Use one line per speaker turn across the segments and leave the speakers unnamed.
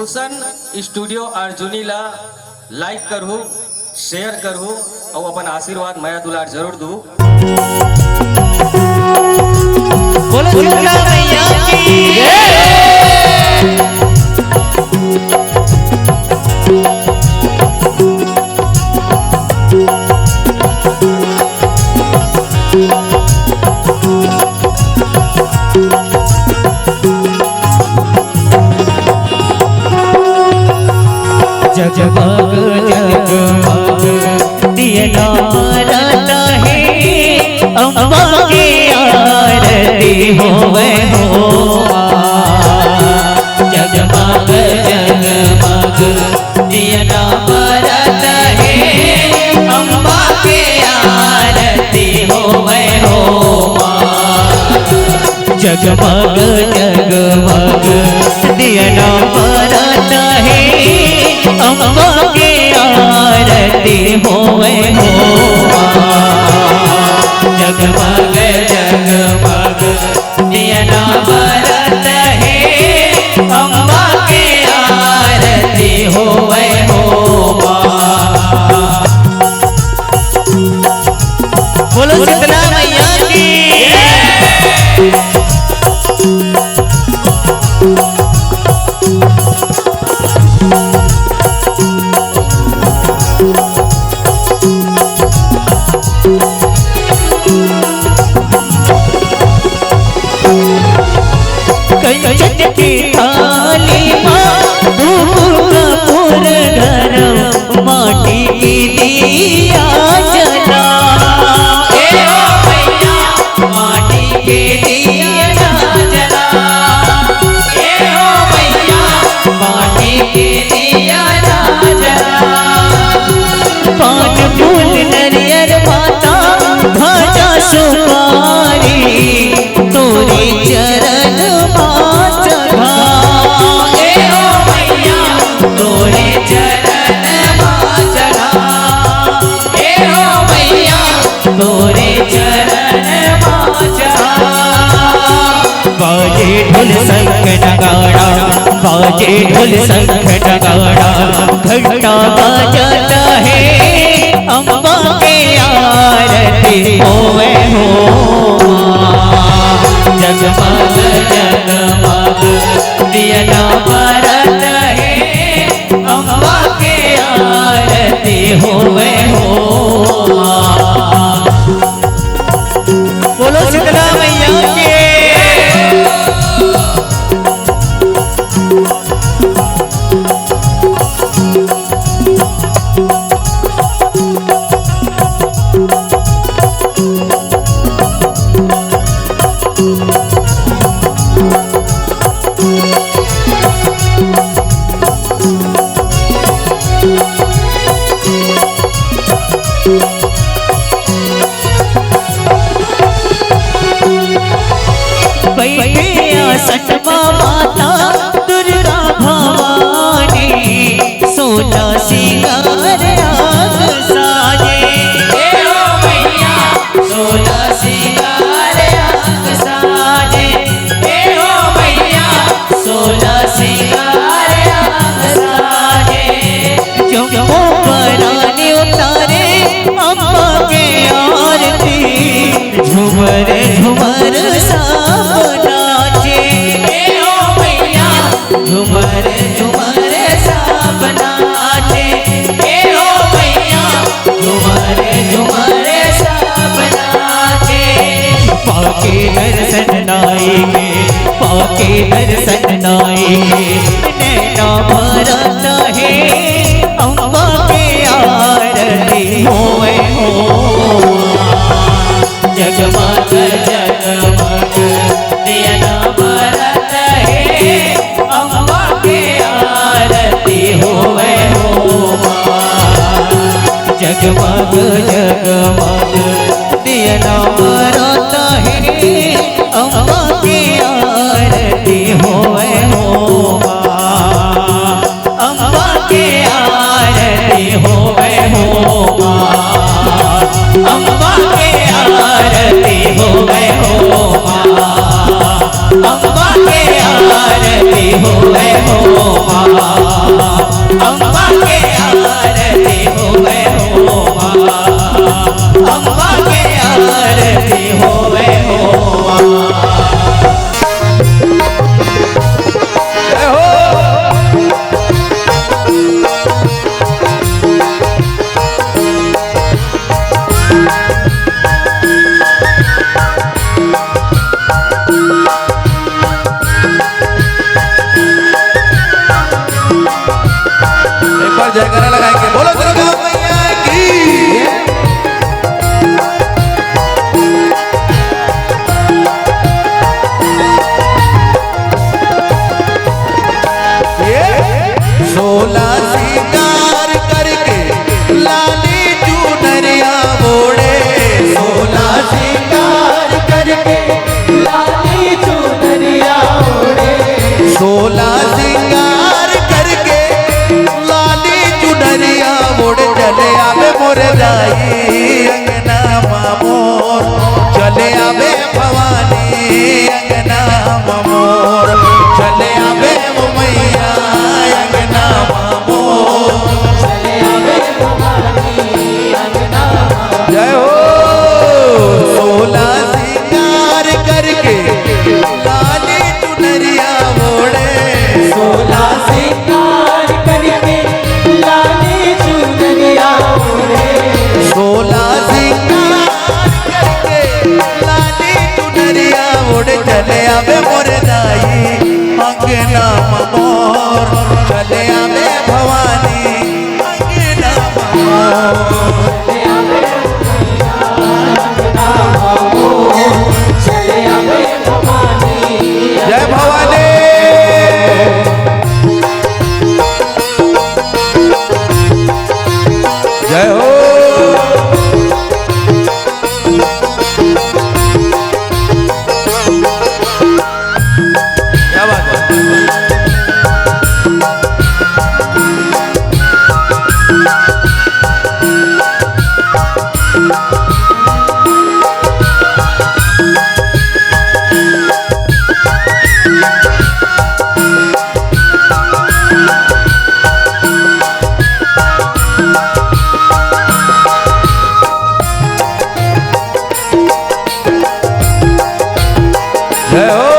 Bhushan studio Arjuni ला like करू, share करू और अपन आशीर्वाद माया दुलार जरूर दू।
बोलो शीतला मैया की
जगमग जगमग दिया राता है अम्बा की आरती होवे हो। जगमग जगमग दिया राता है अम्बा की आरती होवे हो। जगमग जगमग दिया राता है अम्बा की आरती होवे हो। जगमग जगमग दिया बरत है अम्बा की आरती होवे हो।
बोलो शीतला मैया की
माटी की दिया जला माटी के दिया जला माटी के दिया जला। पान फूल नरियर माता भाजा सुपारी तोरे चरण माँ चढ़ा तोरे चरण माँ चढ़ा तोरे चरण माँ चढ़ा। बाजे ढोल शंख नगाड़ा बाजे ढोल शंख नगाड़ा घंटा बजाता है अम्बा के आरती होवे हो। जगमग जगमग दिया बरत है अम्बा के आरती होवे हो।
बोलो शीतला मैया की
सटवा माता दुर्गा भवानी सोना सिंगार आग साजे सोना सिंगार आग साजे सोना सिंगार आग साजे। जो पराने उतारे अम्बा के आरती झूमर झूमर सब नाचे झूमर झूमर सब नाचे झूमर झूमर सब नाचे। पाके दर्शन आएंगे पाके दर्शन आएंगे नैना भरत है अम्बा के आरती होवे हो। जगमग जगमग दिया बरत है अम्बा के आरती होवे हो। जगमग जगमग दिया बरत है अम्बा के आरती होवे हो। अम्बा के आरती होवे हो। अम्बा के आरती होवे हो। अम्बा के आरती होवे हो।
जयकारा लगाएंगे। बोलो दुर्गा मैया की। सोला सिंगार करके लाली चुनरिया ओढ़े, सोला सिंगार करके लाली चुनरिया ओढ़े, सोला सिंगार करके लाली चुनरिया ओढ़े, चले आवे मोर दाई अंगना मामोर, चले आवे भवानी अंगना मामोर, चले आवे वो मैया अंगना मामोर, चले आवे भवानी अंगना मामोर। जय हो। सोला सिंगार करके लाली चुनरिया ओढ़े, सोला सिंगार करके लाली चुनरिया ओढ़े, सोला सिंगार करके लाली चुनरिया ओढ़े, चले आवे मोर दाई अंगना मामोर, चले आवे भवानी अंगना मामोर, चले आवे अंगना मामोर, चले आवे भवानी। जय भवानी। जय हो। क्या बात है। जय हो।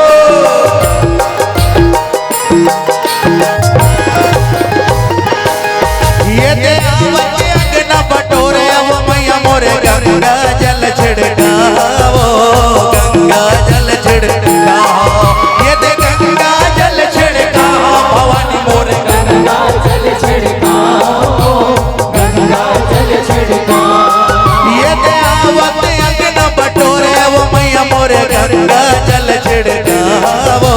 ये दे आवते अंगना बटोरे, अब मैया मोरे गंगा जल छिड़काओ, गंगा जल छिड़काओ, ये दे गंगा जल छिड़काओ, भवानी मोरे गंगा जल छिड़काओ, गंगा जल छिड़काओ, ये दे आवते अंगना बटोरे, अब मैया मोरे गंगा जल छिड़काओ,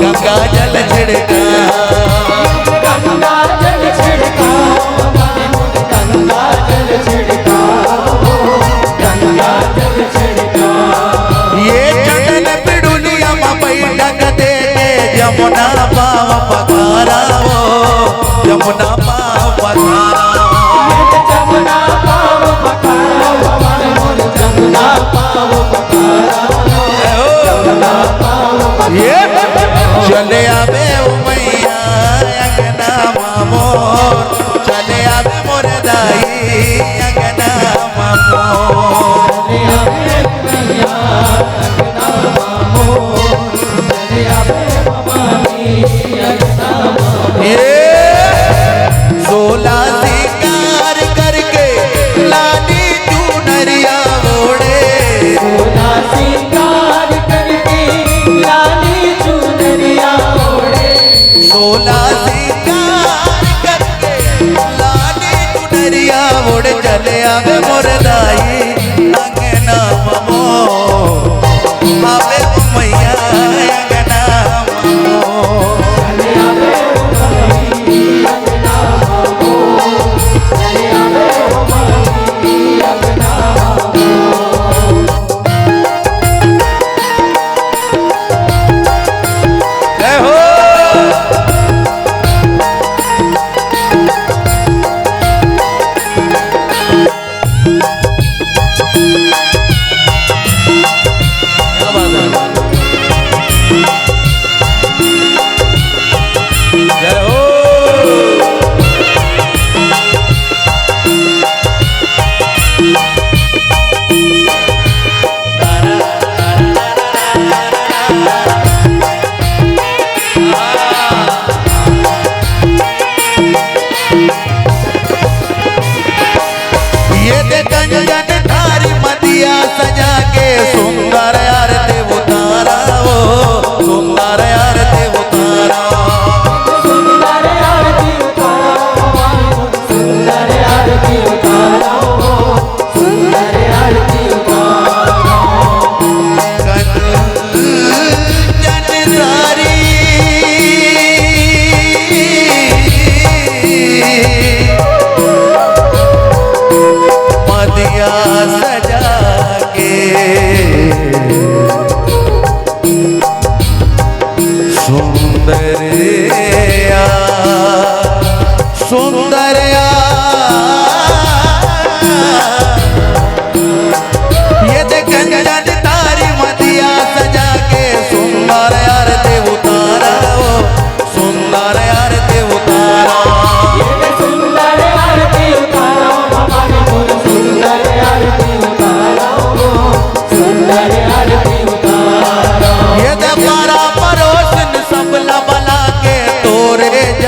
गंगा जल छिड़काओ, गंगा जल छिड़काओ, गंगा जल छिड़काओ, गंगा जल छिड़काओ। ये चंदन पिडुलिया में बैठक दे यमुना पाव पखाराओ, यमुना पाव पखाराओ, यमुना पाव पखाराओ, यमुना पाव पखाराओ, यमुना पाव। ये चले आवे ओ मैया अंगना मामोर, चले आवे मोर दाई अंगना मामोर, चले आवे मैया अंगना मामोर, चले आवे भवानी अंगना मामोर। ये सोला सिंगार करके लाली चुनरिया ओढ़े, सोला सिंगार करके लाली चुनरिया ओढ़े, सोला सिंगार करके लाली चुनरिया ओढ़े, चले आवे मोर दाई अंगना मामोर, आवे वो मैया अंगना मामोर, चले आवे भवानी अंगना मामोर, चले आवे भवानी अंगना मामोर। जय हो। क्या बात है।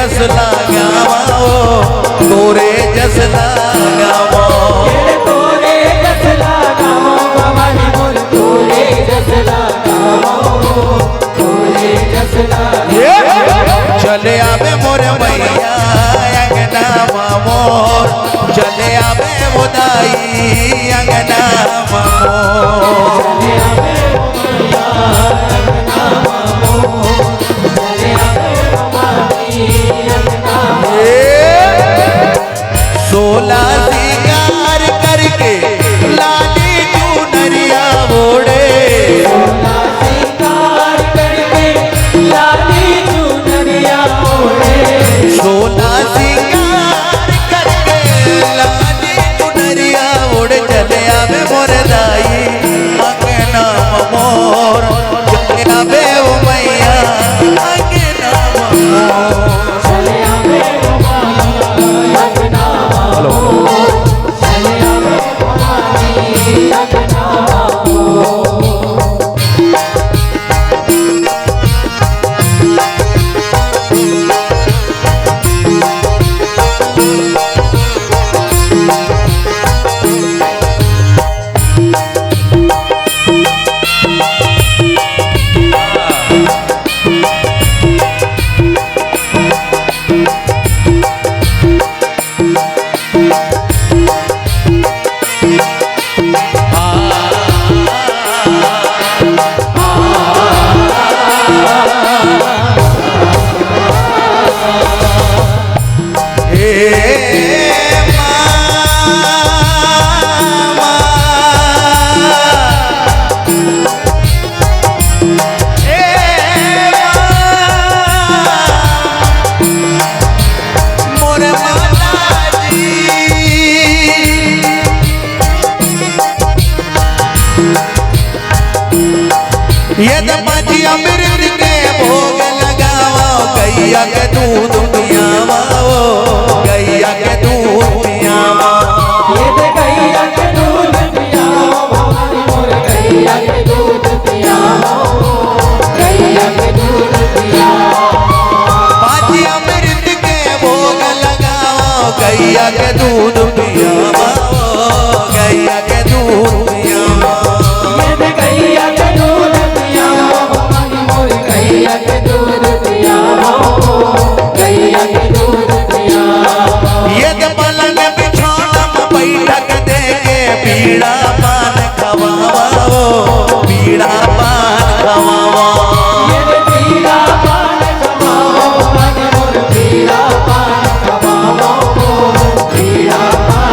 जस लगावा तोरे जस लगावा
तोरे जस लगावो भवानी मोर तोरे जस लगावो तोरे जस लगावो
चले आवे मोरे मैया अंगना मोर चले आवे मुदाई अंगना मोर
चले आवे मैया अंगना मोर चले आवे भवानी अंगना
सोला सिंगार करके लाली चुनरिया ओढ़े
सोला सिंगार करके लाली चुनरिया ओढ़े
सोला सिंगार करके लाली चुनरिया ओढ़े चले आवे मोर दाई अंगना मोर चले आवे ओ मैया अंगना मोर
चले आवे भवानी अंगना मोर चले आवे भवानी अंगना मोर ये दमाजी अमृत के भोग लगावा गैया के दूध पियावा गैया के दूध पियावा ये दे गैया के दूध पियाओ भवानी मोर गैया के दूध पियाओ गैया के दूध पियाओ
माजी अमृत के भोग लगावा गैया के दूध पियावा गैया के दूध पियावा
ये दे गैया के दूध पियाओ भवानी मोर गैया के दूध पियाओ गैया के दूध पियाओ
ये पलंग बिछौना बैठक दे के पीड़ा पान खवावा पीड़ा पान खवावा
ये दे पीड़ा पान खवाओ भवानी मोर पीड़ा पान खवाओ पीड़ा पान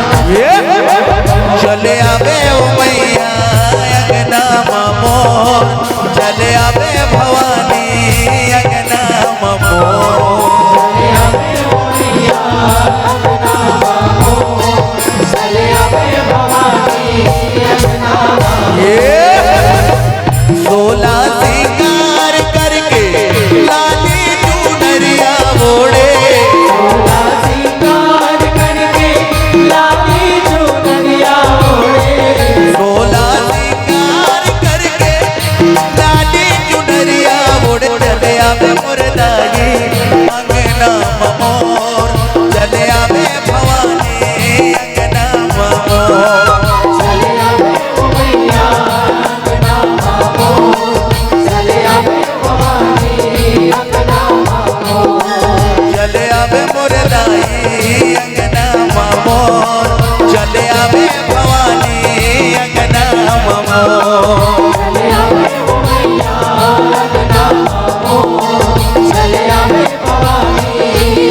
चले आवे ओ मैया अंगना मोर चले आवे भवानी अंगना मोर
चले आवे मैया अंगना मोर चले आवे भवानी अंगना
सोला सिंगार करके लाली चुनरिया ओढ़े
सोला सिंगार करके लाली चुनरिया ओढ़े
सोला सिंगार करके लाली चुनरिया ओढ़े चले आवे मोर दाई अंगना मोर चले आवे भवानी अंगना मोर
चले आवे मैया अंगना मोर चले आवे भवानी अंगना मोर
चले आवे मोर दाई अंगना मोर चले आवे भवानी अंगना मोर
चले आवे मैया अंगना मोर चले आवे भवानी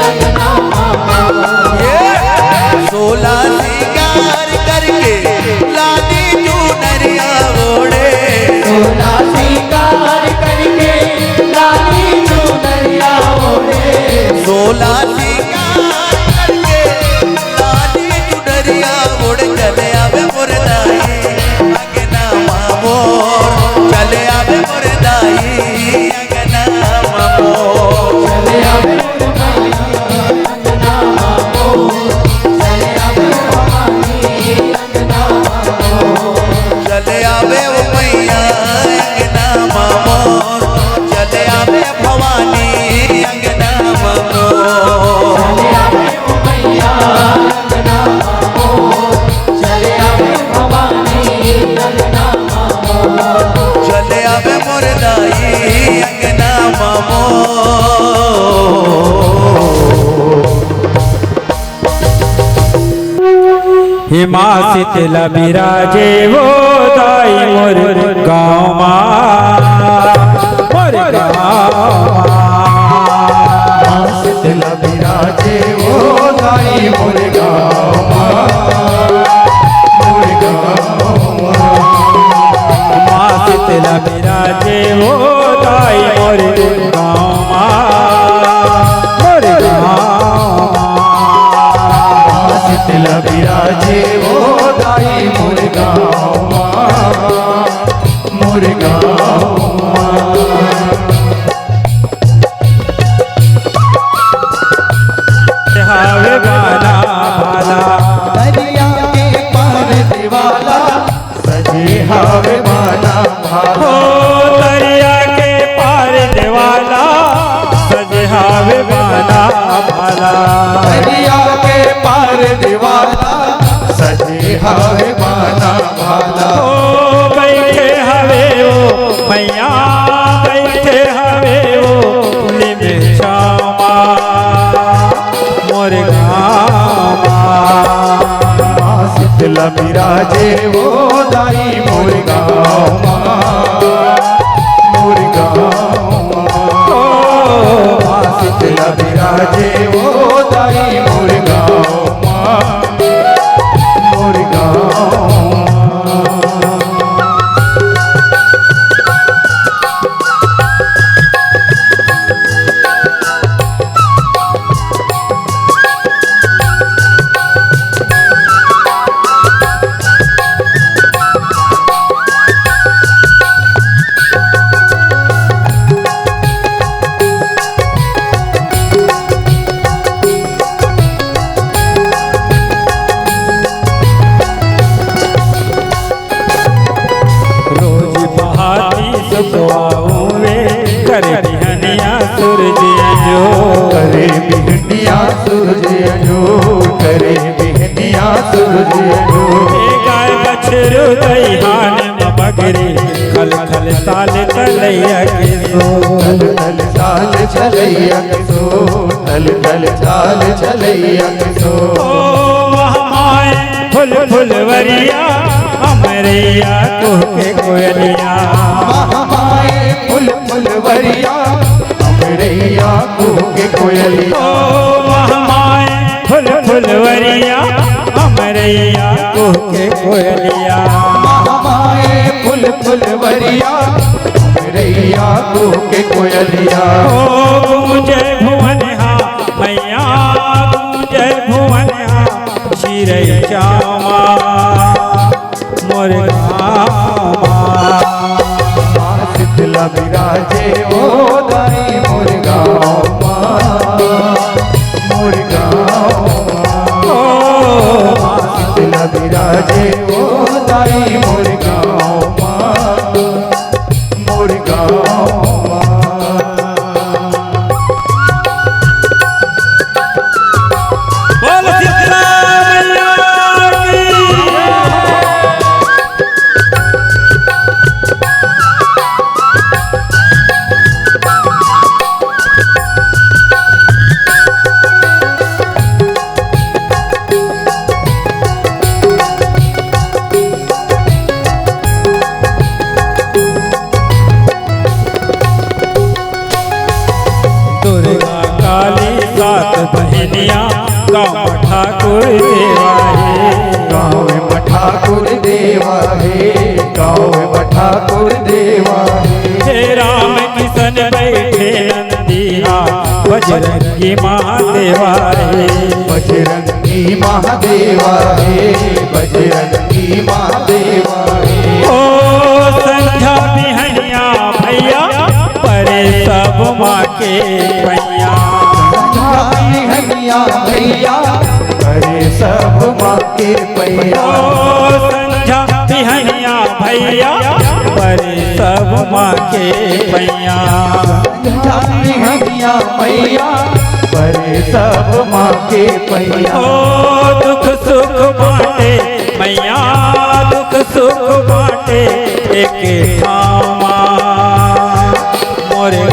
हिमा शीतल बिराजे वो दाई मोर गाँव मोर गाँव
शीतल बिराजे वो दाई मोर गाँव
माँ शीतल बिराजे वो दाई मोर गाँव मोर गाँव
शीतल बिराजे वो दाई मोर गाँव मोर गाँव
हावे गाना भाला
दरिया के पार दिवाला सजे हावे माना भाला
हो दरिया के पार देवाला सजे हावे गाना भाला
दरिया के पार दिवाला सजे हावे माना भाला
ओ बैठे हवे ओ मैया बैठे हवे ओ निमे श्यामा मोर गाँव
शीतल बिराजे वो दाई मोर गाँव मोर गाँव शीतल बिराजे वो दाई मोर गाँव मोर गाँव
रोज बहाती सुखवाऊं वे करे बिहनिया सूरज जो
करे बिहनिया सूरज जो करे बिहनिया सूरज जो
गाय बछरू दईहान में बगरे खल खल ताल तलैया के सो
तल तल चाल चलैया के सो तल तल चाल चलैया के सो
ओ महामाय फुल फुलवरिया हमरिया कोके कोयलिया
महामाए फुल फुलवरिया हमरैया के कोयलिया
ओ महामाय फुल फुलवरिया हमरिया कोके कोयलिया
महामाए फुल फुलवरिया हमरैया के कोयलिया
ओ गूंजे भुवनहा मैया गूंजे भुवनहा चिरै श्यामा मोर गाँव
शीतल बिराजे वो दाई मोर गाँव मोर गाँव शीतल बिराजे वो दाई मोर गाँव मोर गाँव
बोल शीतला मैया की। दुर्गा काली सात बहनिया गाँव ठाकुर देवा है
गाँव में ठाकुर देवा है गाँव में ठाकुर देवा है
हे राम किशन बैठे नंदिया बजरंगी महादेवा है
बजरंगी महादेवा है बजरंगी महादेवा है
ओ संध्या बिहनिया भैया परे सब माँ के भैया
हनिया भैया अरे सब माँ के पैया
ओ संध्या बिहनिया भैया परे सब माँ के भैया
हनिया भैया अरे सब माँ के पैया
ओ दुख सुख बाटे मैया दुख सुख बाटे एक ठामा मोरे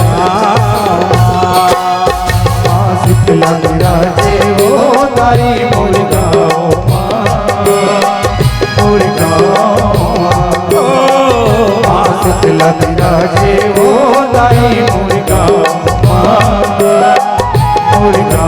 शीतला विराजे वो तारी मोर गाँव
जेवो दाई मुर्गा मुर्गा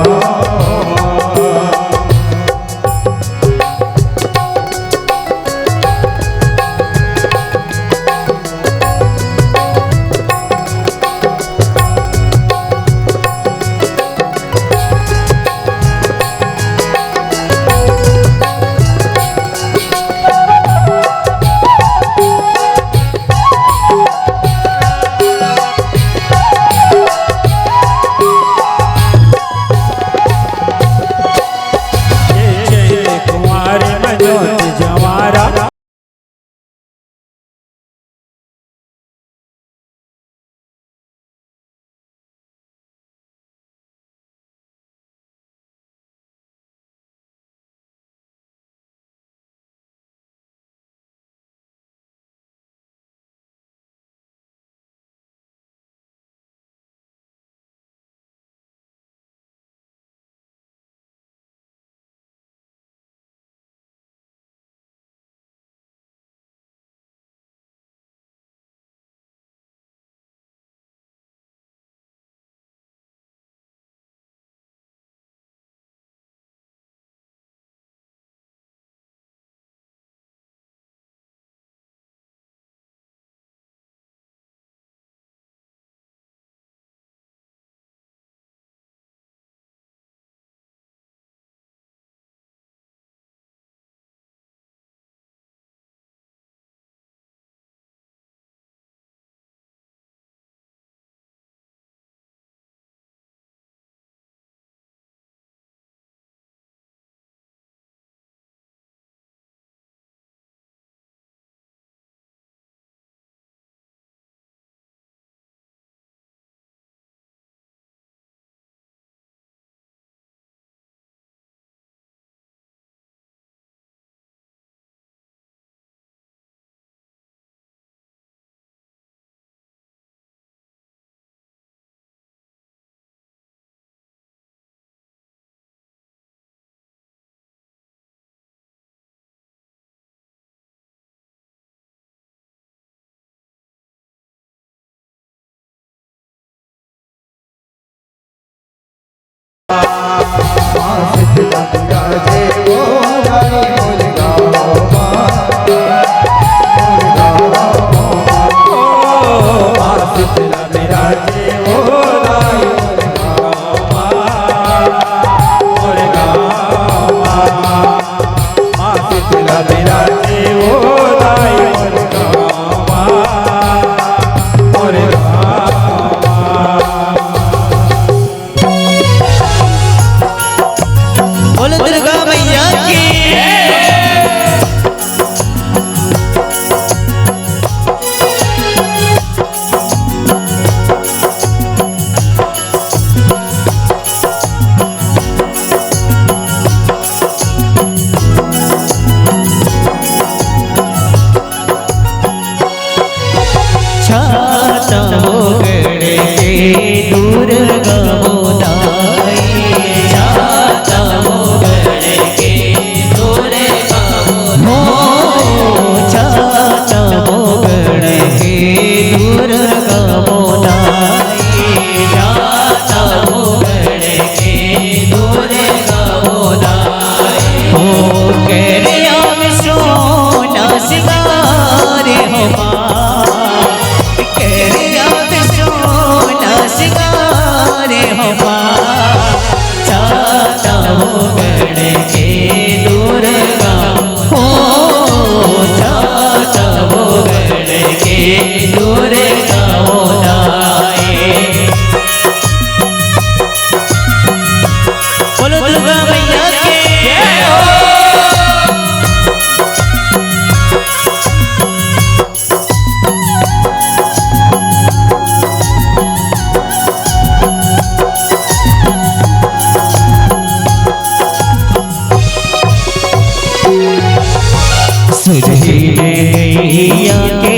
गैया के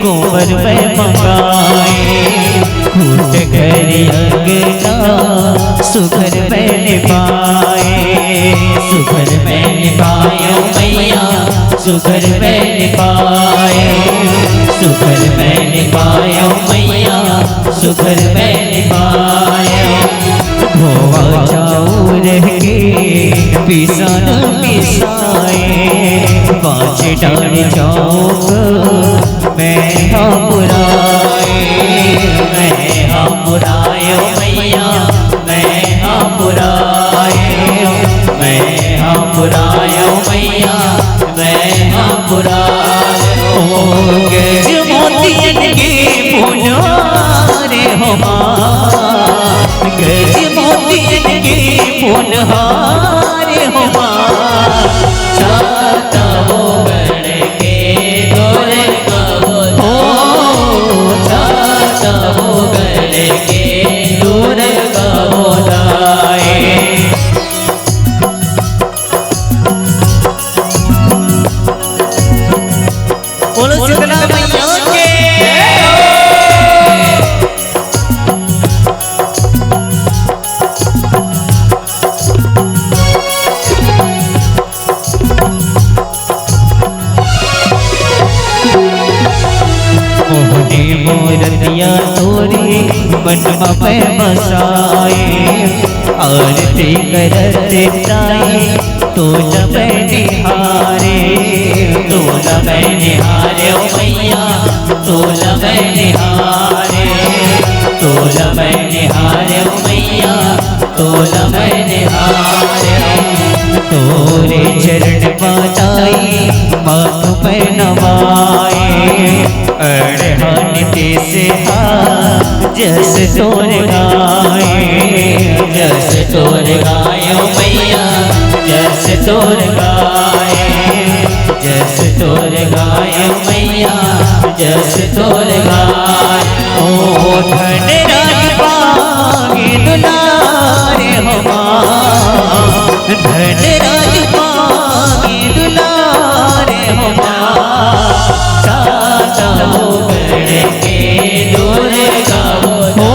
गोबर पे मंगाए फूट कर अंगना सुघर मैंने पाए। सुघर मैंने पायो मैया सुघर मैंने पाए सुघर मैंने पायो मैया सुघर मैंने पायो धोआ चाउर के पिसान पिसाए पाँच डाल चौक मैं पुराए मैं पुरायो मैया मैं पुरायो मैं पुरायो मैया मैं पुरायो गज मोतियन के पुनारे हो गज मोतियन के पुनहारे हो चाहता वो गण के गोर हो चाहता वो गण के दूर गहोदाए बोलो शीतला मैया के मोहने मोरतिया तोरी बनवा पे बसाए आरती करते ताई तो जब निहारे तो जब निहारे ओ मैया तो जब निहारे तो जब निहारे ओ मैया तो जब निहारे तोरे चरण बताई माथ पे नवाए अड़हन से जस तोर गाए जस तोर गायो मैया जस तोर गाए जस तोर गायो मैया जस तोर गाए ओ धन राज पागे दुलारे हो धन राज पागे दुलारे हो चाहता हो गण के दूर हो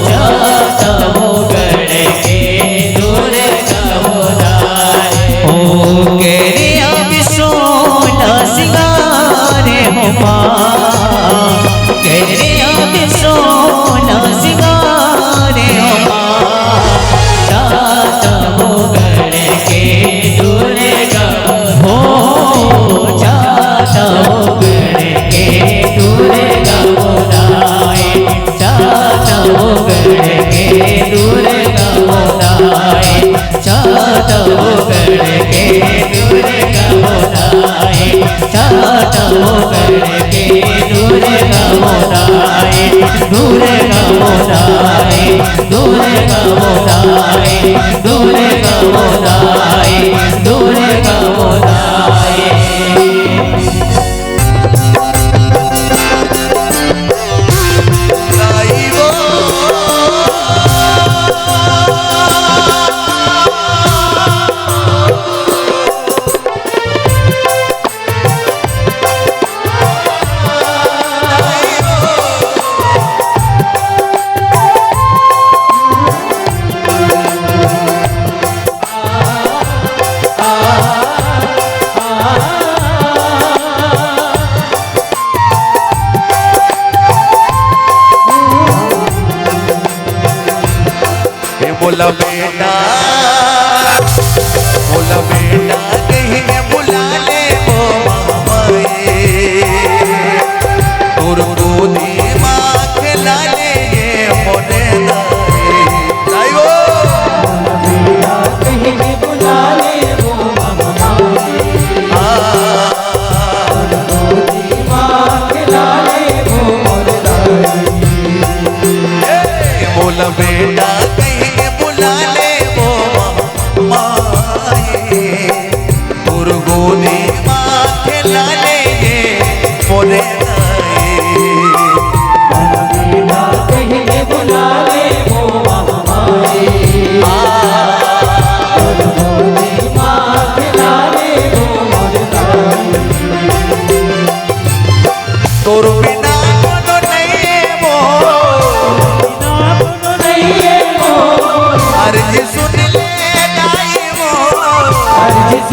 चाहता हो गण के दूर हो गेरे अब सोना सिंगारे हो गेरे अब सोना सिंगारे हो चाहता हो गण के दूर हो चाहता हो गण के दूर गहोदाए चाहता हो गण के दूर गहोदाए चाहता हो गण के दूर गहोदाए चाहता हो गण के दूर गहोदाए दूर गहोदाए दूर गहोदाए दूर गहोदाए दूर गहोदाए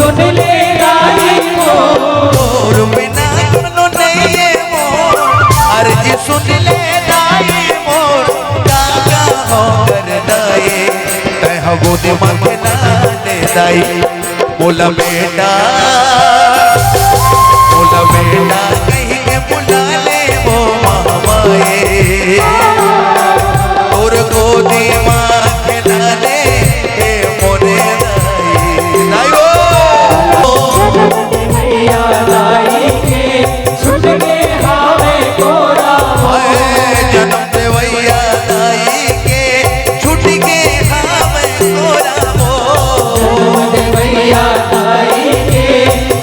सुन ले दाई मोर
और बिना सुनो नहीं मोर अर्जी सुन ले दाई मोर काका हो कर दाई तह गोद मंगला ले दाई बोला बेटा कहीं के बुला ले वो मामाए और गोदी माँ खिला ले मोरे दाई
भैया दाई के छुट के हावे कोरा
जन्म दे भैया दाई के छुट के हावे कोरा
जन्म दे भैया दाई के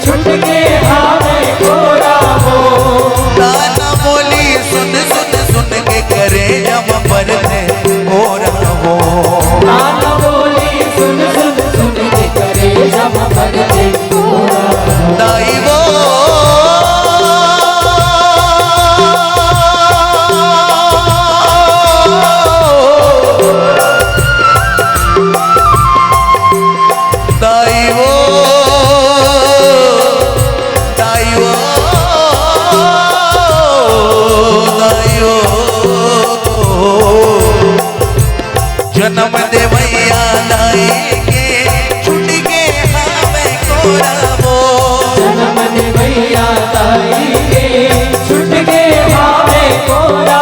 छुट के हावे कोरा
नाना बोली सुन सुन सुन के करे जब पर कोरा हो
नाना बोली सुन सुन सुन के करे जब पर कोरा
दाई वो दाई वो दाई वो दाई वो जन्म दे भैया दाई के छुट के हावे कोरा वो
जन्म दे भैया दाई के छुट के हावे कोरा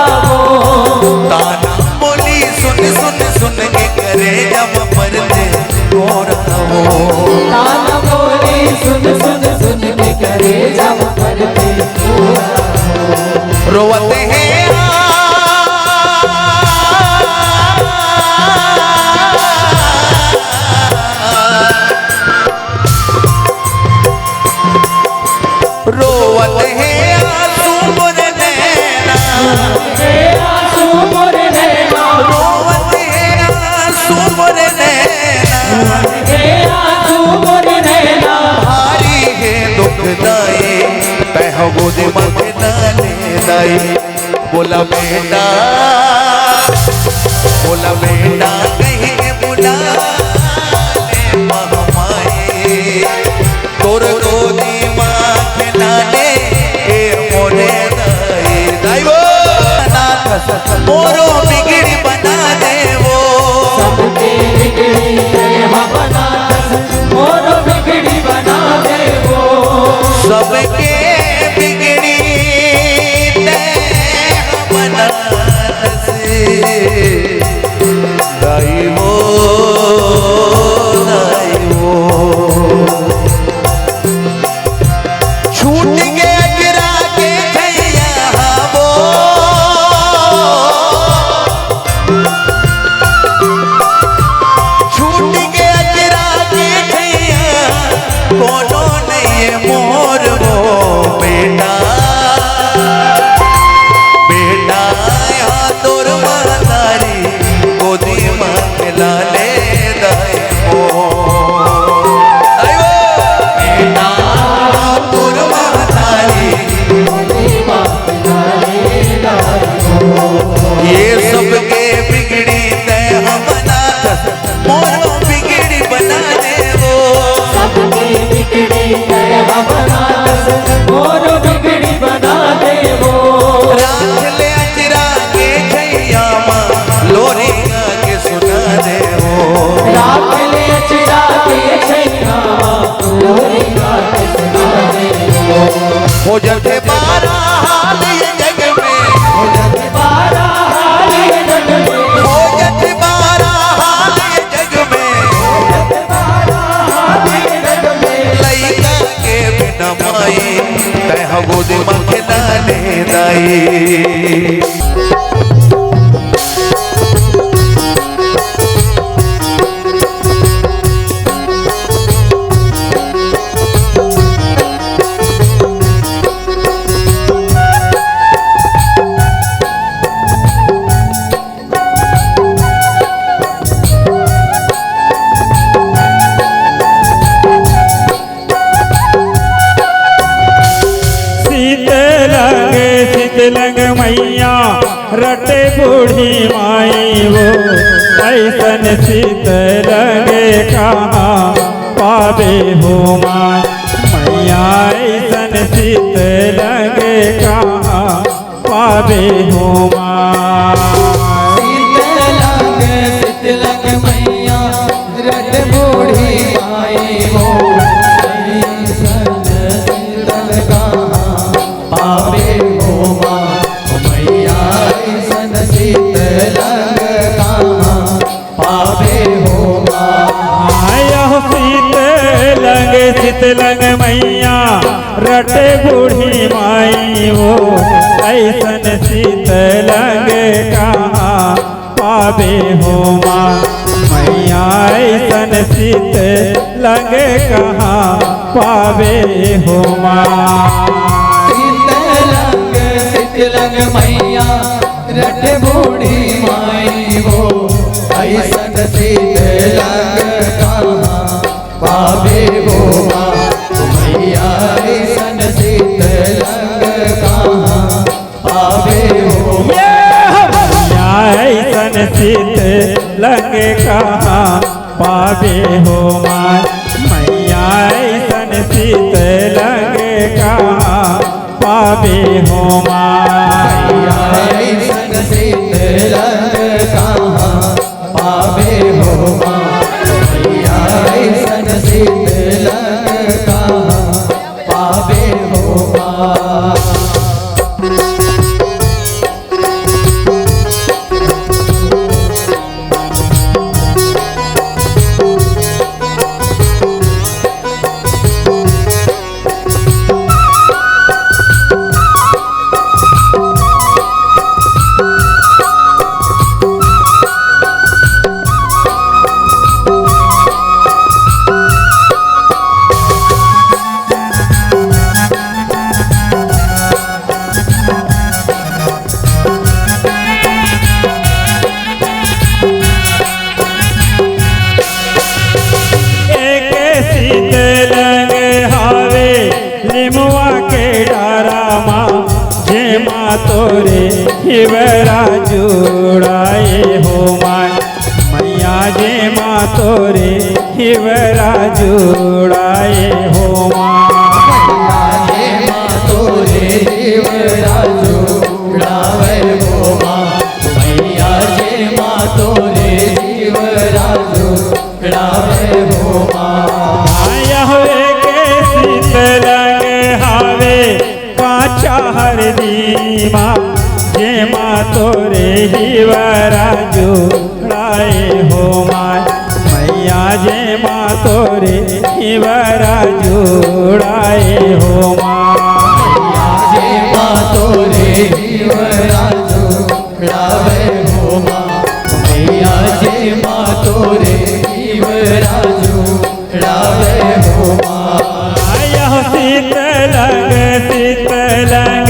ताना बोली सुन सुन सुन के करे जब पर कोरा वो
नाना बोली सुन सुन सुन के करे जब पर कोरा
रोवते हैं रोवते हैं आंसू मोरे नैना
आंसू मोरे नैना
रोवते हैं आंसू मोरे नैना
आंसू मोरे नैना
भारी है दुखदाई तह गोद मंगला ले दाई बोला बेटा कहीं के बुला ले मामाए तोर गोदी माँ खिला ले मोरे दाई वो मोरो बिगड़ी बना दे वो
सबके बिगड़ी है बना मोरो बिगड़ी बना दे वो
सबके बिगड़ी बना दाई वो छूट के अजरा के खैया वो छूट के अजरा के खैया कोनो नहीं मोर वो बेटा यहाँ तोर मातारी गोदी माँ खिला ले दाई वो बेटा तोर मातारी ये सबके बिगड़ी तय बना मोरो बिगड़ी बना दे वो
सबके बिगड़ी है बना मोरो बिगड़ी बना दे वो
राख ले अजरा के छैया माँ लोरी गा के सुना दे वो
राख ले अचरा के छैया लोरी गा के सुना दे वो
हो जगे बारा हाल ये जग में
हो जग बारा हाल ये जग में
हो जगे बारा हाल ये जग में लइका के बिना माई तह गोद मंगला ले दाई
शीतलंग मैया रटे बूढ़ी माई वो ऐसन शीतलंग कहाँ पावे हो माँ। शीतलन मैया रटे बूढ़ी माई वो ऐसन शीतलंग कहाँ पावे हो माँ मैया ऐसन शीतलंग कहाँ पावे हो माँ
शीतलंग मैया रट बूढ़ी माई वो ऐसन शीतलंग कहाँ पावे हो माँ मैया ऐसन शीतलंग कहाँ पावे हो
मैया ऐसन शीतलंग कहाँ पावे हो माँ मैया ऐसन शीतलंग कहाँ पावे हो माँ
ऐसन शीतलंग कहाँ पावे हो माँ मैया ऐसन शीतलंग कहाँ पावे हो माँ
निमुआ के डारा माँ जे माँ तोरे हिवरा जुड़ाए हो माँ मैया जे माँ तोरे हिवरा जुड़ाए हो माँ
तोरे हिवरा जुड़ावे हो माँ मैया जे माँ तोरे हिवरा जुड़ावे हो माँ
शीतलंग हावे काचा हरदी माँ जे माँ तोरे हिवरा जुड़ाए हो माँ मैया जे माँ तोरे हिवरा जुड़ाए हो माँ
जे माँ तोरे हिवरा जुड़ावे हो माँ मैया जे माँ तोरे हिवरा जुड़ावे हो माँ
शीतलंग शीतलंग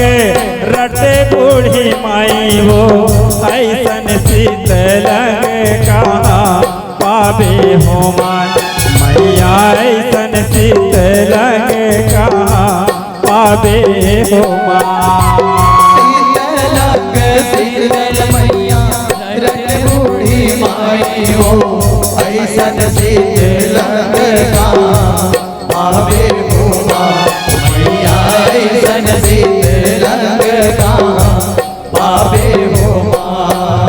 रटे बूढ़ी माई वो ऐसन शीतलंग कहाँ पावे हो माँ मैया ऐसन शीतलंग कहाँ पावे हो माँ
शीतल मैया रट बूढ़ी माई हो ऐसन शीतलंग कहाँ पावे हो माँ मैया ऐसन शीतलंग कहाँ पावे हो माँ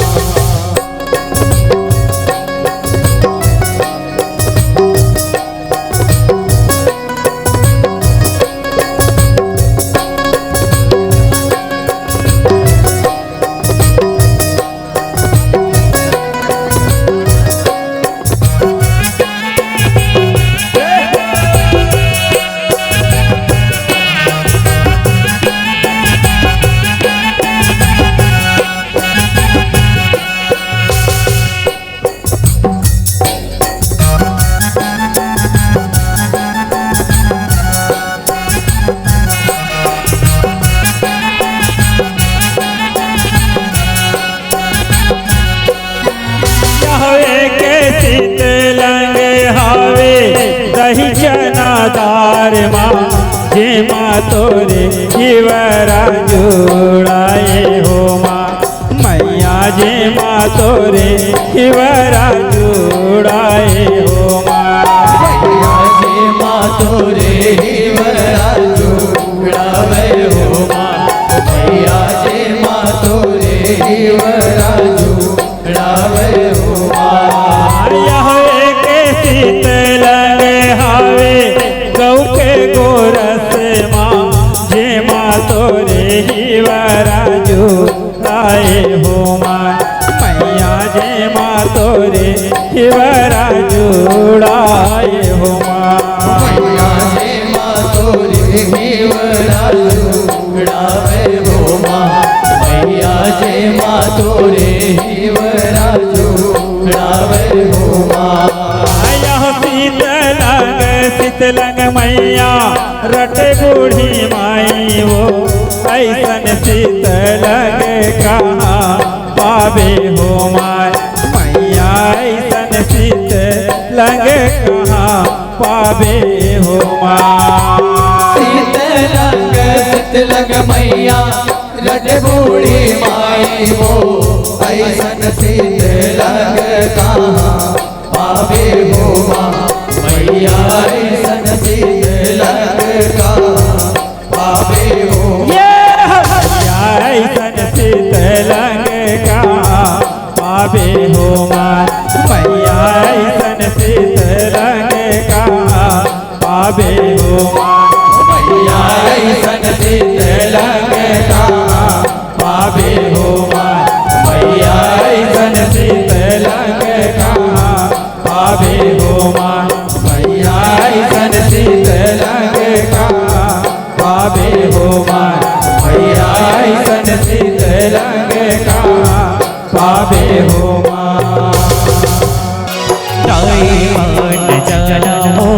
शीतलंग हावे दही चनादार माँ जे माँ तोरे हिवरा जुड़ाए हो माँ मैया जे माँ तोरे हिवरा जुड़ाए हो माँ
मैया जे माँ तोरे हिवरा जुड़ावे हो माँ मैया जे माँ तोरे हिवरा जुड़ावे हो माँ
शीतलंग हावे गौ के गोरस माँ जे माँ तोरे हिवरा जुड़ाए हो माँ मैया जे माँ तोरे हिवरा जुड़ाए हो माँ
मैया जे
शीतलंग मैया रटे बूढ़ी माई वो ऐसन शीतलंग कहाँ पावे हो माय मैया ऐसन शीतलंग कहाँ पावे हो माय
शीतलंग मैया रट बूढ़ी माई हो ऐसन शीतलंग कहाँ पावे हो मैया ऐसन शीतलंग कहाँ पावे हो
मैया ऐसन शीतलंग कहाँ पावे हो माय मैया ऐसन शीतलंग कहाँ पावे हो माय
मैया ऐसन शीतलंग कहाँ पावे हो मैया ऐसन शीतलंग कहाँ पावे हो मैया ऐसन शीतलंग कहाँ पावे हो मैया ऐसन शीतलंग कहाँ पावे हो
दाई मान जनमो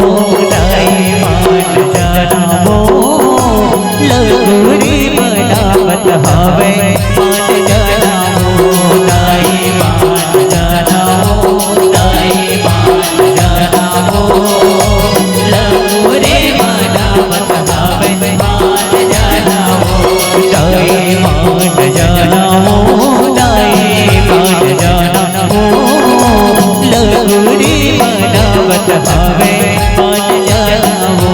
दाई मान जनमो लगुरी बनावत हवे मान जनमो दाई मान जनमो दाई मान जनमो लगुरी बनावत हवे मान जनमो दाई मान जनमो दाई मान जनमो लगुरी बनावत हवे मान जनमो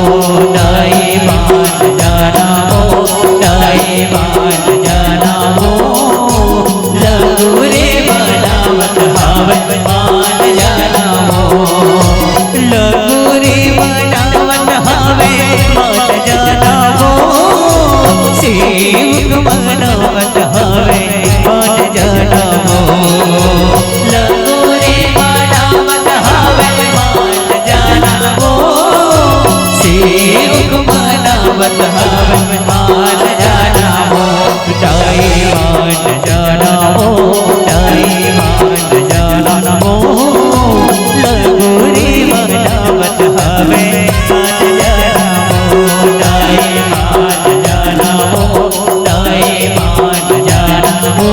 दाई मान जनमो दाई मान जनमो लगुरी बनावत हवे मान जनमो लगुरी बनावत हवे मान जनमो शिव बनावत हवे मान जनमो लगुरी बनावत हवे मान जनमो शिव बनावत हवे मान जनमो दाई मान जनमो दाई मान जनमो लगुरी बनावत हवे मान जनमो दाई मान जनमो दाई मान जनमो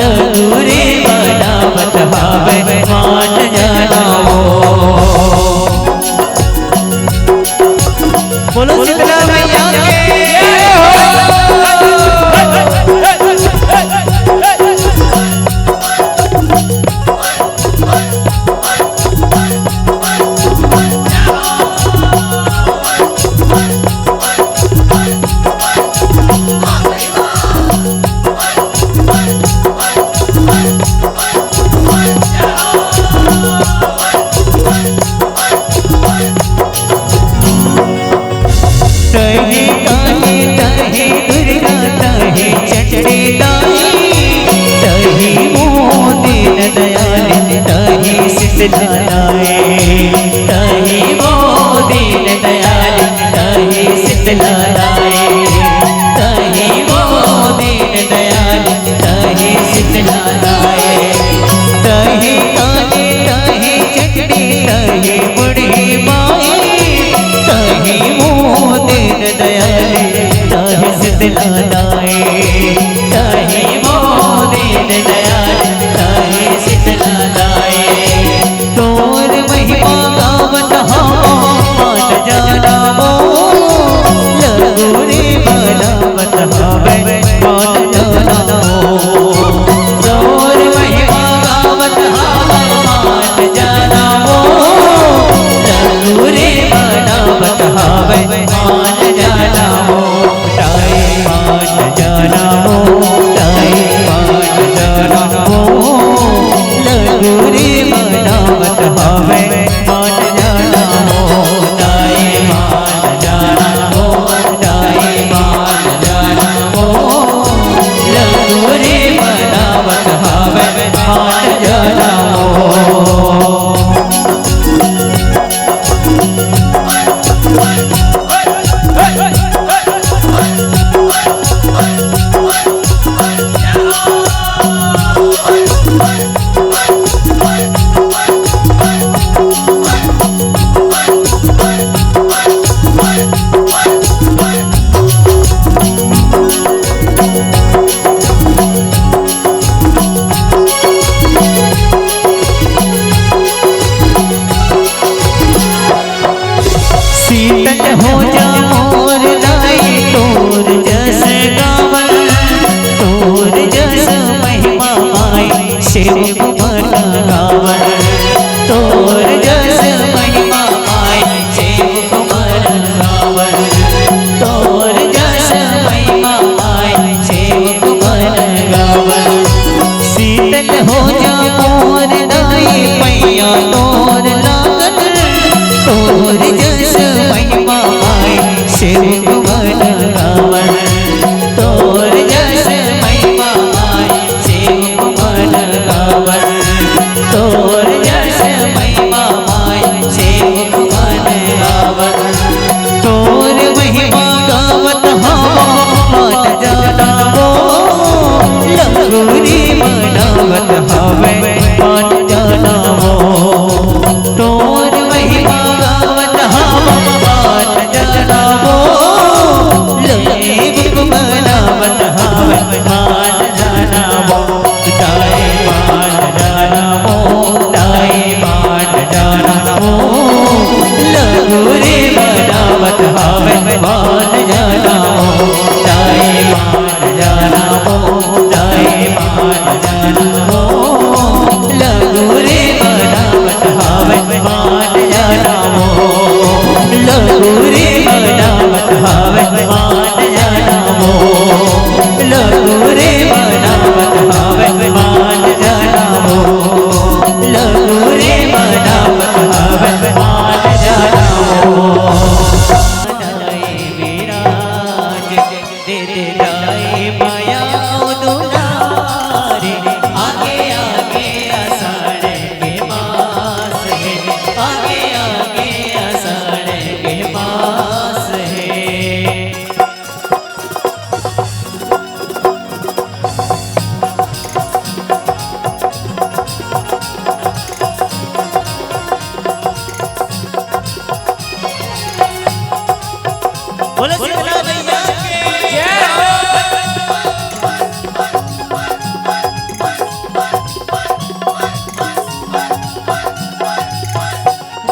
लगुरी बनावत हवे मान जनमो बोलो शीतला मैया तही काली तही दुर्गा तही चंडी तही मोदीन दयाल तही शीतलाए तही मोदीन दयाल तही शीतलाए तही मोदीन दयाल तही शीतलाए तही काली तही चंडी तही बुढ़ी माई तही मोदीन दयाल तही शीतलाए तही मोदीन दयाल तही शीतलाए तोर महिमा गावत मान जनमो लगुरी बनावत हवे मान जनमो तोर महिमा गावत मान जनमो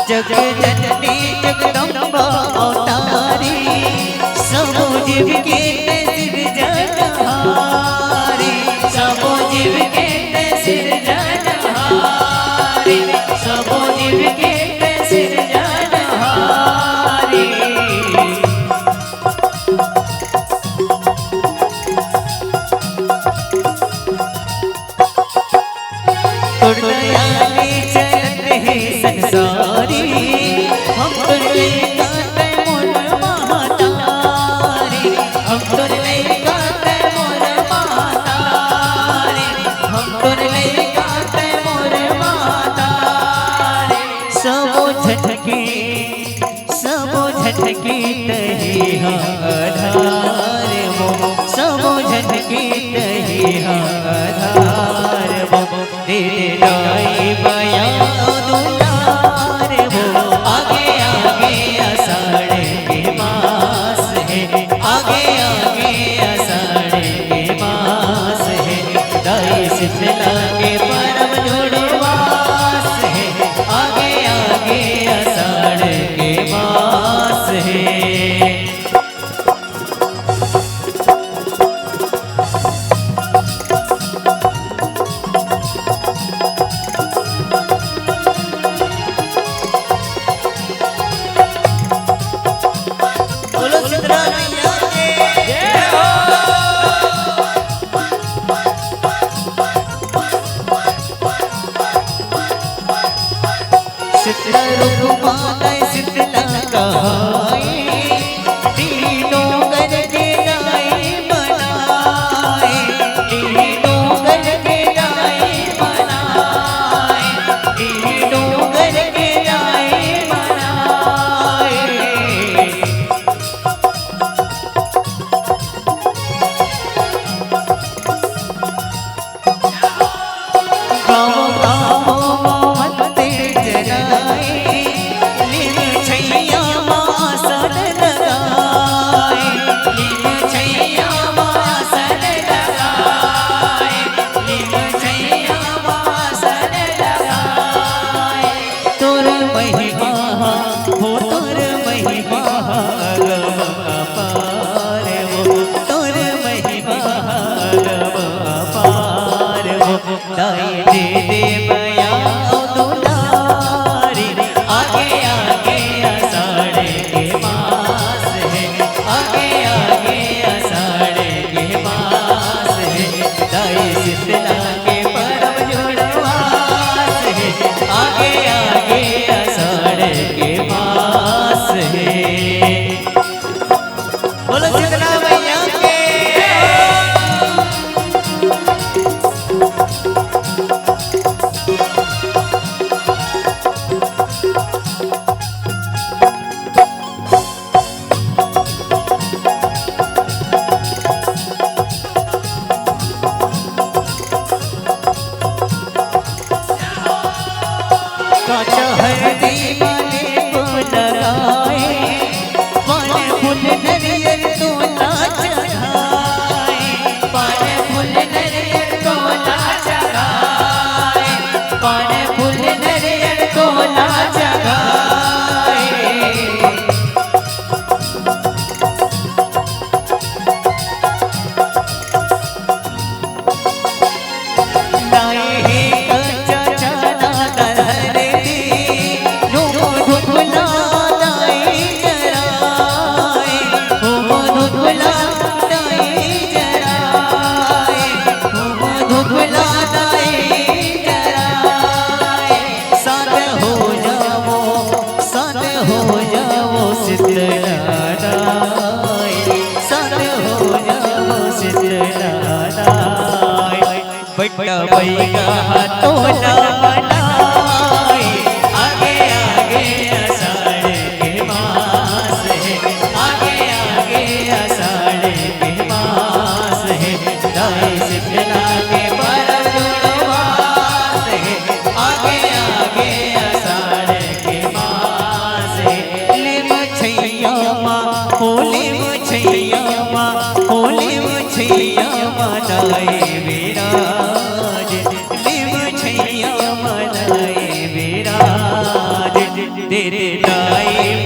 जग जननी जगदम्बा अवतारी सबो जीव के सिरजनहारी सबो जीव के सिरजनहारी सबो जीव के सिरजनहारी दयाली चलत है संसारी हम तो गाते मोर महातारी हम तो गाते मोर महातारी हम तो गाते मोर महातारी सबो झटके तही आधार वो सबो झटके तही आधार वो तेरे दाई बया दुलार वो आगे आगे आषाढ़ के मास है आगे आगे आषाढ़ के मास है दाई शीतला के परम जुड़वास है आगे आगे आषाढ़ के मास है शीतला रूपमाला शीतला कहाई तीनों कर के लाई बनाए तीनों कर के लाई बनाए तीनों कर के लाई बनाए गाँव गाँव मंदिर जलाए लीन छैया मासन लगाए लीन छैया मासन लगाए लीन छैया मासन लगाए तोर महिमा हो तोर महिमा अपार वो तोर महिमा अपार वो दाई दे दे बया दुलारी आगे आगे आषाढ़ के मास है आगे आगे आषाढ़ के मास है दाई शीतला के परम जुड़वास है आगे आगे आषाढ़ के मास है बोलो शीतला मैया के काचा हल्दी वाले को लगाए पान फूल नरियर तो ना चढ़ाए पान फूल नरियर तो ना चढ़ाए पान फूल नरियर तो ना चढ़ाए लाए हे कच्चा चना दहर दी ढूंढ ढूंढला दाई जराए हो ढूंढला दाई जराए हो ढूंढला दाई जराए साथ हो जाओ शीतला दाई साथ हो जाओ शीतला दाई बट्टा बैगा तो ना बनाए आगे आगे आषाढ़ के मास है आगे आगे आषाढ़ के मास है दाई शीतला के परम जुड़वास है आगे आगे आषाढ़ के मास है ले मछैया माँ होली मछैया माँ होली मछैया माँ दाई विराज ले मछैया माँ तेरे नाई